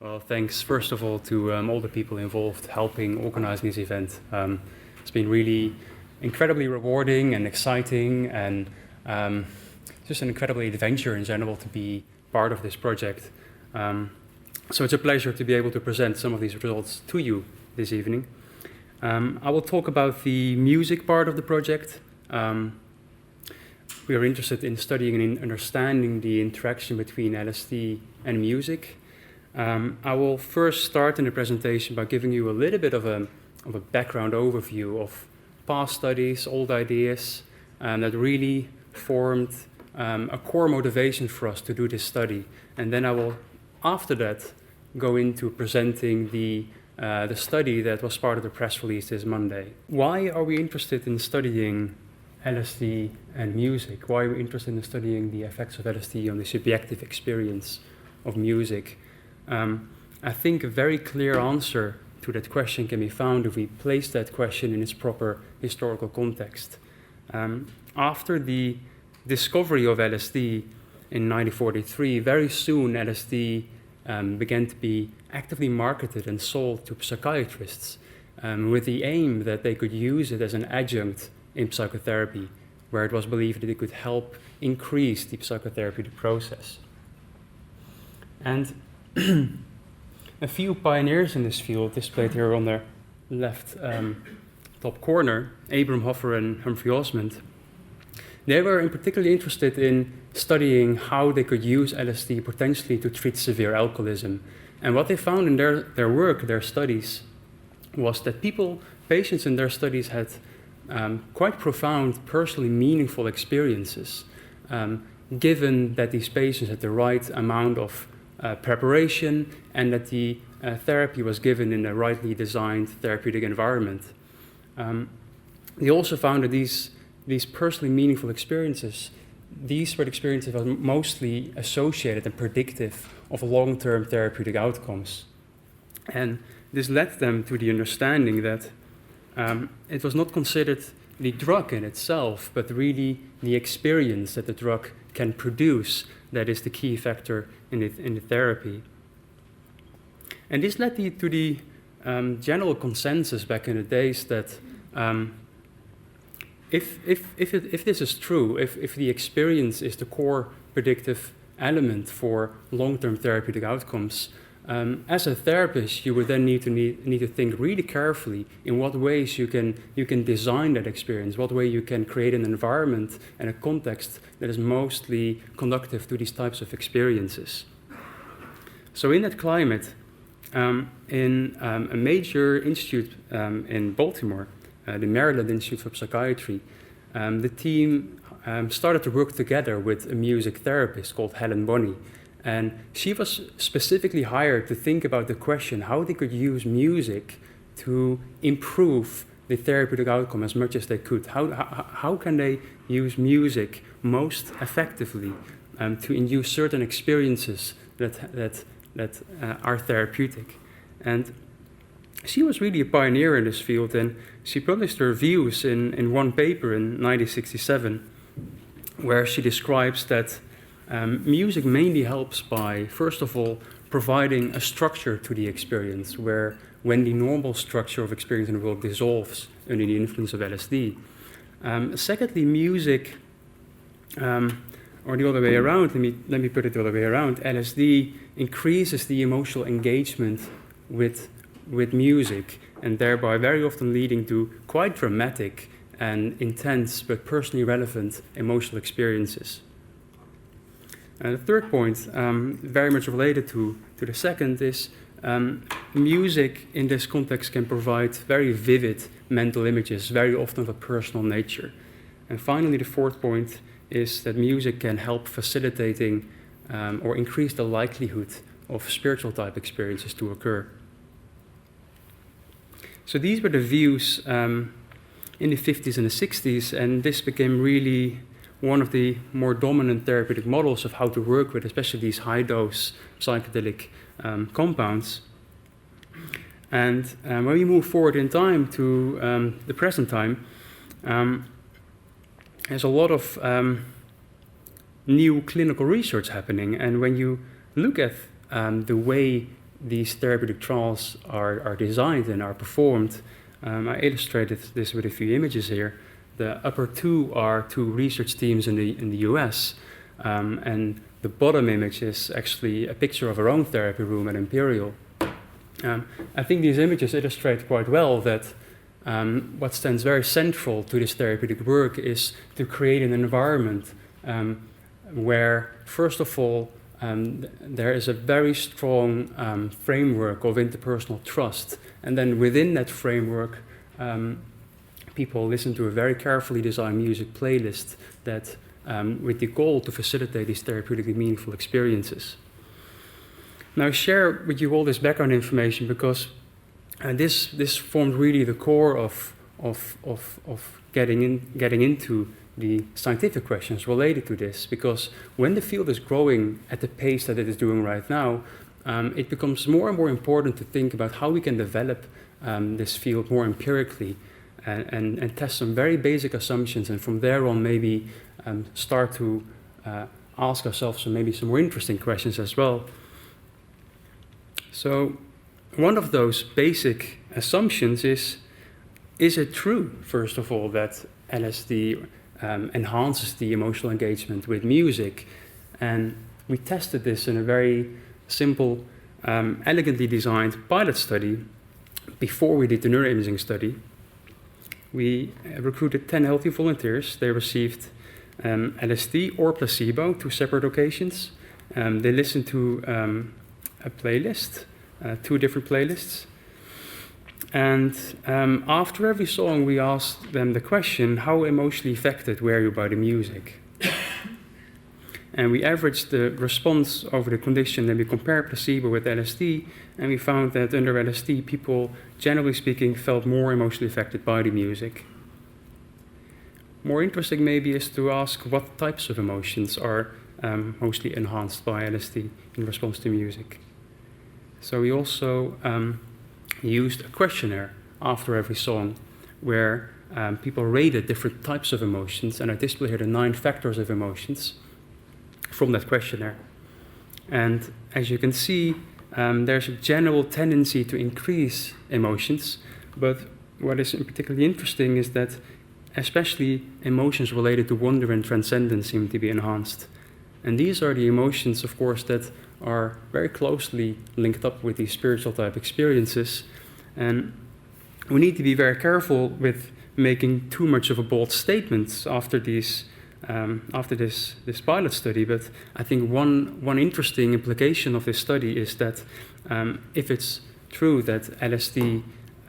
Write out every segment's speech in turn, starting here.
Well, thanks first of all to all the people involved helping organize this event. It's been really incredibly rewarding and exciting, and just an incredibly adventure in general to be part of this project. So it's a pleasure to be able to present some of these results to you this evening. I will talk about the music part of the project. We are interested in studying and understanding the interaction between LSD and music. I will first start in the presentation by giving you a little bit of a background overview of past studies, old ideas, that really formed a core motivation for us to do this study. And then I will, after that, go into presenting the study that was part of the press release this Monday. Why are we interested in studying LSD and music? Why are we interested in studying the effects of LSD on the subjective experience of music? I think a very clear answer to that question can be found if we place that question in its proper historical context. After the discovery of LSD in 1943, very soon LSD began to be actively marketed and sold to psychiatrists with the aim that they could use it as an adjunct in psychotherapy, where it was believed that it could help increase the psychotherapeutic process. And a few pioneers in this field, displayed here on the left top corner, Abram Hoffer and Humphrey Osmond, they were in particularly interested in studying how they could use LSD potentially to treat severe alcoholism. And what they found in their work, their studies, was that patients in their studies had quite profound, personally meaningful experiences, given that these patients had the right amount of preparation and that the therapy was given in a rightly designed therapeutic environment. They also found that these personally meaningful experiences, these were the experiences that were mostly associated and predictive of long-term therapeutic outcomes. And this led them to the understanding that it was not considered the drug in itself, but really the experience that the drug can produce that is the key factor in the therapy. And this led to the general consensus back in the days that if this is true, if the experience is the core predictive element for long-term therapeutic outcomes, as a therapist, you would then need to think really carefully in what ways you can design that experience, what way you can create an environment and a context that is mostly conducive to these types of experiences. So in that climate, in a major institute in Baltimore, the Maryland Institute for Psychiatry, the team started to work together with a music therapist called Helen Bonney. And she was specifically hired to think about the question how they could use music to improve the therapeutic outcome as much as they could. How can they use music most effectively to induce certain experiences that are therapeutic? And she was really a pioneer in this field, and she published her views in one paper in 1967, where she describes that music mainly helps by, first of all, providing a structure to the experience, where when the normal structure of experience in the world dissolves under the influence of LSD. Secondly, music, or the other way around, let me put it the other way around, LSD increases the emotional engagement with music, and thereby very often leading to quite dramatic and intense but personally relevant emotional experiences. And the third point, very much related to the second, is music in this context can provide very vivid mental images, very often of a personal nature. And finally, the fourth point is that music can help facilitating or increase the likelihood of spiritual type experiences to occur. So these were the views in the 50s and the 60s, and this became really one of the more dominant therapeutic models of how to work with, especially these high-dose psychedelic compounds. And when we move forward in time to the present time, there's a lot of new clinical research happening. And when you look at the way these therapeutic trials are designed and are performed. I illustrated this with a few images here. The upper two are two research teams in the US, and the bottom image is actually a picture of our own therapy room at Imperial. I think these images illustrate quite well that what stands very central to this therapeutic work is to create an environment where, first of all, there is a very strong framework of interpersonal trust, and then within that framework, people listen to a very carefully designed music playlist that, with the goal to facilitate these therapeutically meaningful experiences. Now, I share with you all this background information because this formed really the core of getting into the scientific questions related to this. Because when the field is growing at the pace that it is doing right now, it becomes more and more important to think about how we can develop this field more empirically and test some very basic assumptions, and from there on maybe start to ask ourselves some more interesting questions as well. So one of those basic assumptions is it true, first of all, that LSD enhances the emotional engagement with music? And we tested this in a very simple, elegantly designed pilot study before we did the neuroimaging study. We recruited 10 healthy volunteers. They received LSD or placebo, 2 separate occasions. They listened to a playlist, 2 different playlists. And after every song, we asked them the question, how emotionally affected were you by the music? And we averaged the response over the condition, and we compared placebo with LSD, and we found that under LSD, people, generally speaking, felt more emotionally affected by the music. More interesting maybe is to ask what types of emotions are mostly enhanced by LSD in response to music. So we also used a questionnaire after every song where people rated different types of emotions, and I display here the 9 factors of emotions from that questionnaire. And as you can see, there's a general tendency to increase emotions, but what is particularly interesting is that especially emotions related to wonder and transcendence seem to be enhanced. And these are the emotions, of course, that are very closely linked up with these spiritual type experiences. And we need to be very careful with making too much of a bold statement after this pilot study. But I think one interesting implication of this study is that if it's true that LSD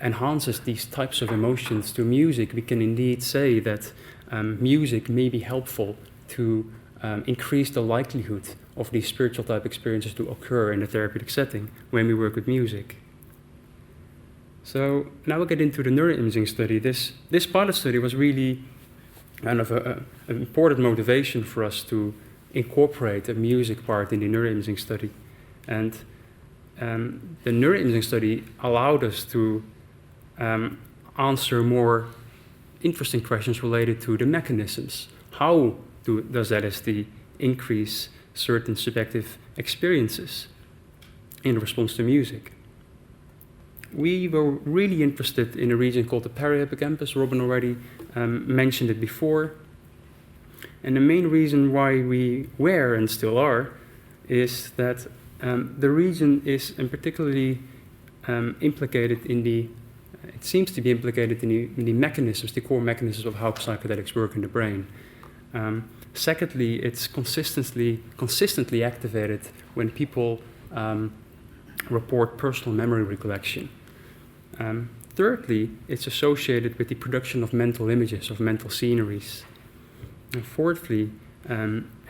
enhances these types of emotions to music, we can indeed say that music may be helpful to increase the likelihood of these spiritual type experiences to occur in a therapeutic setting when we work with music. So now we'll get into the neuroimaging study. This pilot study was really kind of an important motivation for us to incorporate a music part in the neuroimaging study. And the neuroimaging study allowed us to answer more interesting questions related to the mechanisms. How does LSD increase certain subjective experiences in response to music? We were really interested in a region called the perihippocampus. Robin already mentioned it before. And the main reason why we were and still are is that the region is particularly implicated in it seems to be implicated in the mechanisms, the core mechanisms of how psychedelics work in the brain. Secondly, it's consistently activated when people report personal memory recollection. Thirdly, it's associated with the production of mental images, of mental sceneries. And fourthly,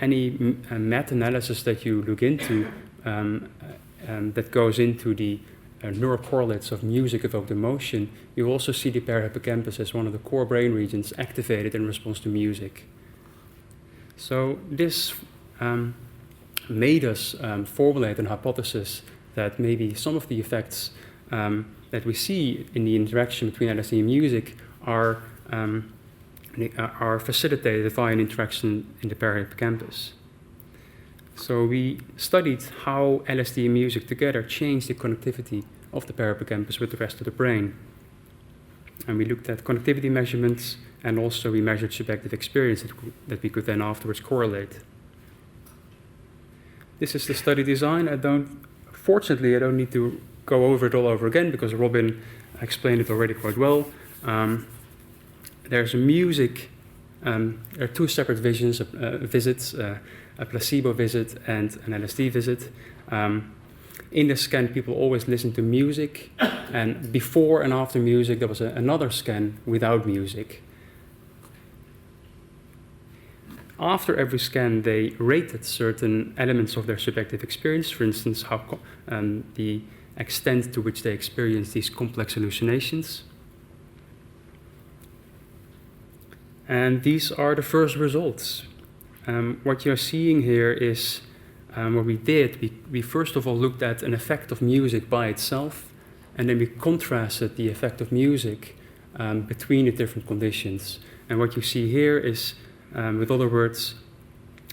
any meta-analysis that you look into that goes into the neural correlates of music-evoked emotion, you also see the perihippocampus as one of the core brain regions activated in response to music. So this made us formulate an hypothesis that maybe some of the effects that we see in the interaction between LSD and music are facilitated via an interaction in the perihippocampus. So we studied how LSD and music together changed the connectivity of the parahippocampus with the rest of the brain. And we looked at connectivity measurements, and also we measured subjective experience that we could then afterwards correlate. This is the study design. Fortunately, I don't need to go over it all over again because Robin explained it already quite well. There's music. There are two separate visits, a placebo visit and an LSD visit. In the scan, people always listen to music, and before and after music, there was another scan without music. After every scan, they rated certain elements of their subjective experience, for instance, the extent to which they experienced these complex hallucinations. And these are the first results. What you're seeing here is what we did. We first of all looked at an effect of music by itself, and then we contrasted the effect of music between the different conditions. And what you see here is, with other words,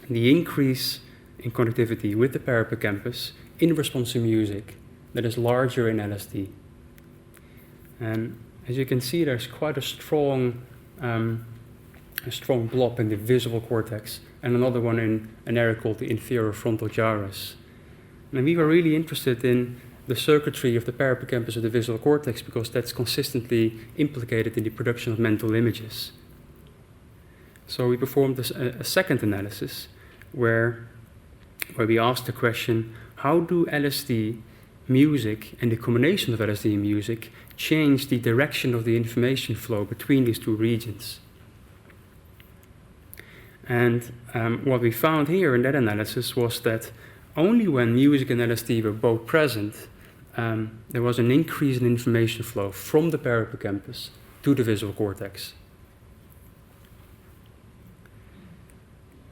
the increase in connectivity with the parahippocampus in response to music that is larger in LSD. And as you can see, there's quite a strong blob in the visual cortex, and another one in an area called the inferior frontal gyrus. And we were really interested in the circuitry of the parahippocampus of the visual cortex because that's consistently implicated in the production of mental images. So we performed a second analysis where we asked the question, how do LSD, music, and the combination of LSD and music change the direction of the information flow between these two regions? And what we found here in that analysis was that only when music and LSD were both present, there was an increase in information flow from the parahippocampus to the visual cortex.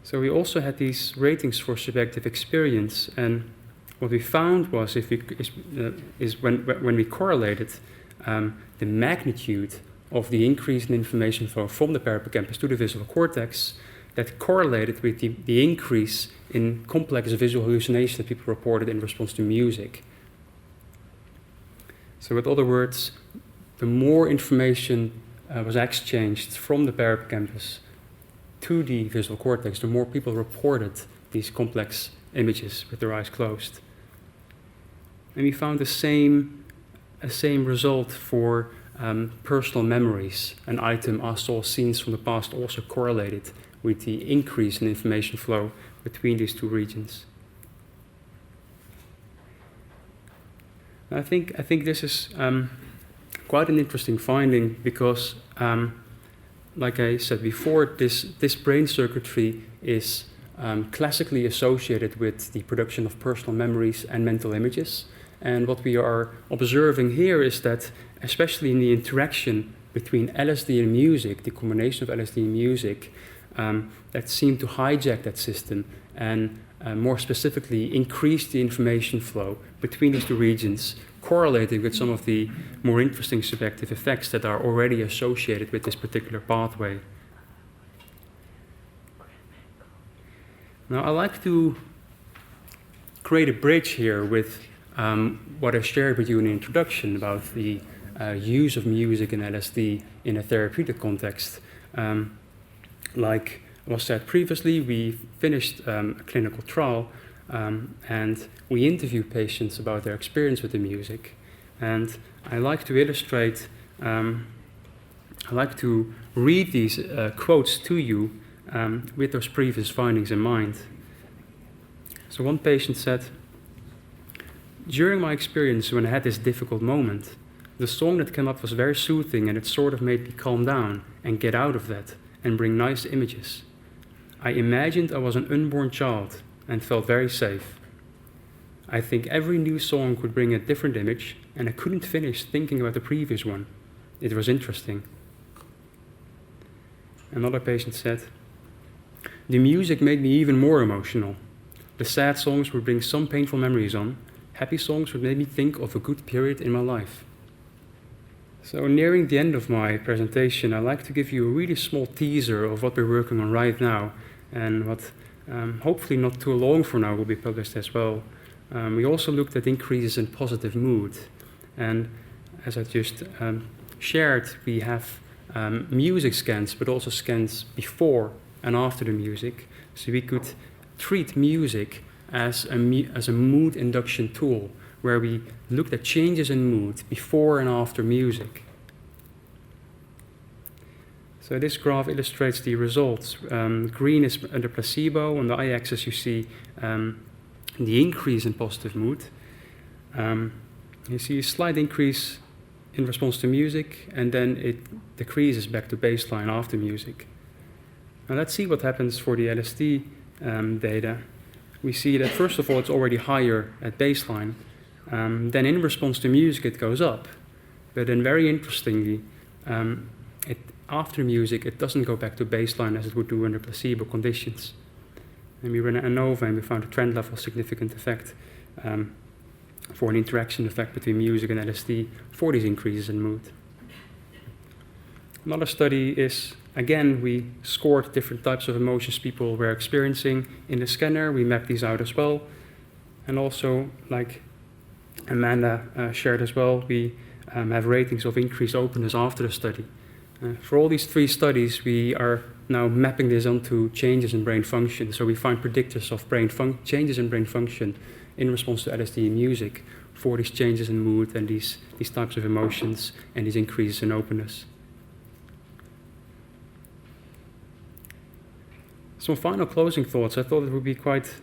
So we also had these ratings for subjective experience, and what we found was when we correlated the magnitude of the increase in information flow from the parahippocampus to the visual cortex, that correlated with the increase in complex visual hallucinations that people reported in response to music. So with other words, the more information was exchanged from the parahippocampus to the visual cortex, the more people reported these complex images with their eyes closed. And we found the same result for personal memories. An item I saw scenes from the past also correlated with the increase in information flow between these two regions. I think this is quite an interesting finding because, like I said before, this brain circuitry is classically associated with the production of personal memories and mental images. And what we are observing here is that, especially in the interaction between LSD and music, the combination of LSD and music, that seemed to hijack that system and more specifically increase the information flow between these two regions, correlating with some of the more interesting subjective effects that are already associated with this particular pathway. Now, I like to create a bridge here with what I shared with you in the introduction about the use of music and LSD in a therapeutic context. Like was said previously, we finished a clinical trial and we interviewed patients about their experience with the music. And I like to illustrate, I like to read these quotes to you with those previous findings in mind. So one patient said, "During my experience when I had this difficult moment, the song that came up was very soothing and it sort of made me calm down and get out of that and bring nice images. I imagined I was an unborn child and felt very safe. I think every new song could bring a different image and I couldn't finish thinking about the previous one. It was interesting." Another patient said, "The music made me even more emotional. The sad songs would bring some painful memories on. Happy songs would make me think of a good period in my life." So nearing the end of my presentation, I'd like to give you a really small teaser of what we're working on right now and what hopefully not too long from now, will be published as well. We also looked at increases in positive mood. And as I just shared, we have music scans, but also scans before and after the music. So we could treat music as a mood induction tool, where we looked at changes in mood before and after music. So this graph illustrates the results. Green is under placebo. On the y-axis you see the increase in positive mood. You see a slight increase in response to music, and then it decreases back to baseline after music. Now let's see what happens for the LSD data. We see that first of all it's already higher at baseline. Then in response to music it goes up. But then very interestingly, after music it doesn't go back to baseline as it would do under placebo conditions. And we ran an ANOVA and we found a trend level significant effect for an interaction effect between music and LSD for these increases in mood. Another study is, again, we scored different types of emotions people were experiencing in the scanner. We mapped these out as well. And also, like Amanda shared as well, we have ratings of increased openness after the study. For all these 3 studies, we are now mapping this onto changes in brain function. So we find predictors of changes in brain function in response to LSD music for these changes in mood and these types of emotions and these increases in openness. Some final closing thoughts. I thought it would be quite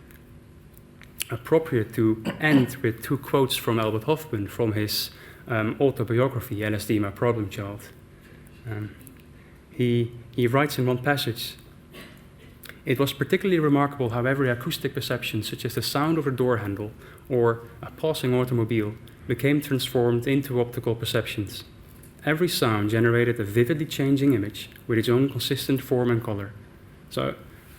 appropriate to end with 2 quotes from Albert Hofmann from his autobiography, LSD, My Problem Child. He writes in one passage, "It was particularly remarkable how every acoustic perception, such as the sound of a door handle or a passing automobile, became transformed into optical perceptions. Every sound generated a vividly changing image with its own consistent form and color." So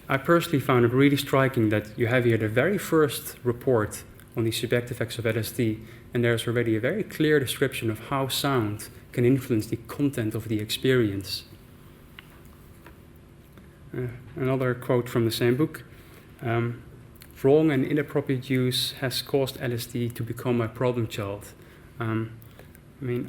I personally found it really striking that you have here the very first report on the subjective effects of LSD, and there's already a very clear description of how sound can influence the content of the experience. Another quote from the same book. "Wrong and inappropriate use has caused LSD to become a problem child."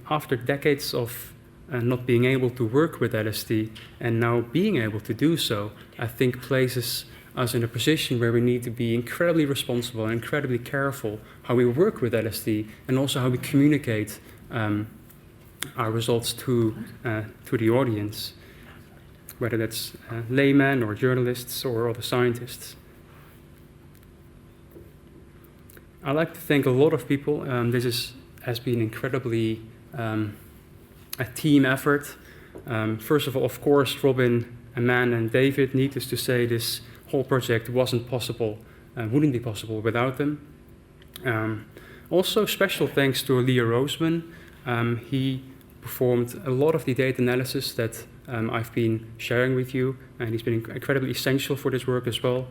After decades of not being able to work with LSD and now being able to do so, I think places us in a position where we need to be incredibly responsible and incredibly careful how we work with LSD and also how we communicate our results to the audience, whether that's laymen or journalists or other scientists. I'd like to thank a lot of people. This has been incredibly a team effort. First of all, of course, Robin, Amanda, and David. Needless to say, this whole project wasn't possible, wouldn't be possible without them. Also, special thanks to Leah Roseman. He performed a lot of the data analysis that I've been sharing with you, and he's been incredibly essential for this work as well.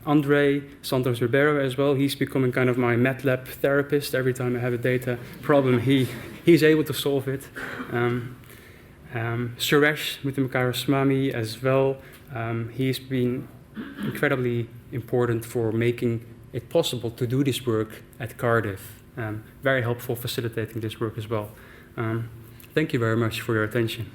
Andre Santos Ribeiro as well, he's becoming kind of my MATLAB therapist. Every time I have a data problem, he's able to solve it. Suresh Muthumakaraswamy as well, he's been incredibly important for making it possible to do this work at Cardiff. Very helpful facilitating this work as well. Thank you very much for your attention.